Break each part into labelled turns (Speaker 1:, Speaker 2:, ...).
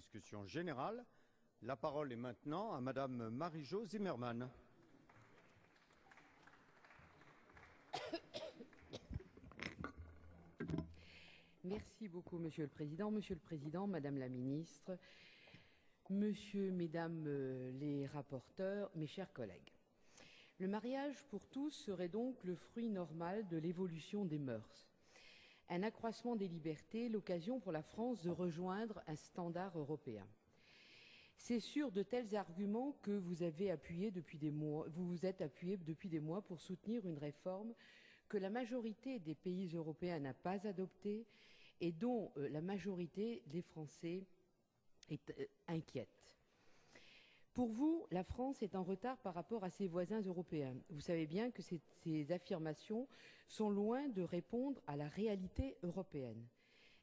Speaker 1: discussion générale. La parole est maintenant à Madame Marie-Jo Zimmermann.
Speaker 2: Merci beaucoup, Monsieur le Président. Monsieur le Président, Madame la Ministre, Monsieur, Mesdames les rapporteurs, mes chers collègues. Le mariage pour tous serait donc le fruit normal de l'évolution des mœurs. Un accroissement des libertés, l'occasion pour la France de rejoindre un standard européen. C'est sur de tels arguments que vous vous êtes appuyé depuis des mois pour soutenir une réforme que la majorité des pays européens n'a pas adoptée et dont la majorité des Français est inquiète. Pour vous, la France est en retard par rapport à ses voisins européens. Vous savez bien que ces affirmations sont loin de répondre à la réalité européenne.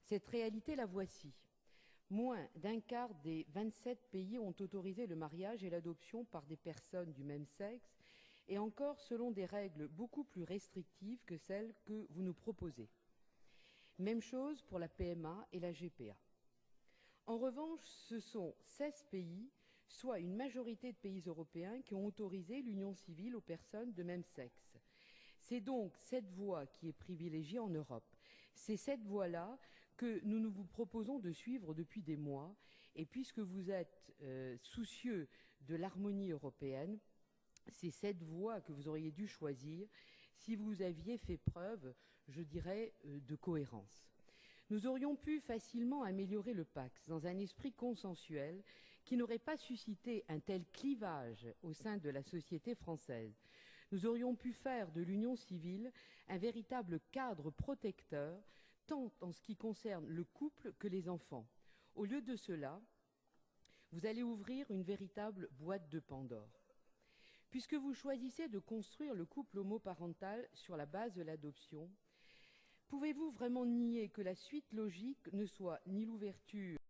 Speaker 2: Cette réalité, la voici. Moins d'un quart des 27 pays ont autorisé le mariage et l'adoption par des personnes du même sexe, et encore selon des règles beaucoup plus restrictives que celles que vous nous proposez. Même chose pour la PMA et la GPA. En revanche, ce sont 16 pays, soit une majorité de pays européens, qui ont autorisé l'union civile aux personnes de même sexe. C'est donc cette voie qui est privilégiée en Europe. C'est cette voie-là que nous vous proposons de suivre depuis des mois. Et puisque vous êtes soucieux de l'harmonie européenne, c'est cette voie que vous auriez dû choisir si vous aviez fait preuve, je dirais, de cohérence. Nous aurions pu facilement améliorer le PACS dans un esprit consensuel qui n'aurait pas suscité un tel clivage au sein de la société française. Nous aurions pu faire de l'union civile un véritable cadre protecteur, tant en ce qui concerne le couple que les enfants. Au lieu de cela, vous allez ouvrir une véritable boîte de Pandore. Puisque vous choisissez de construire le couple homoparental sur la base de l'adoption, pouvez-vous vraiment nier que la suite logique ne soit ni l'ouverture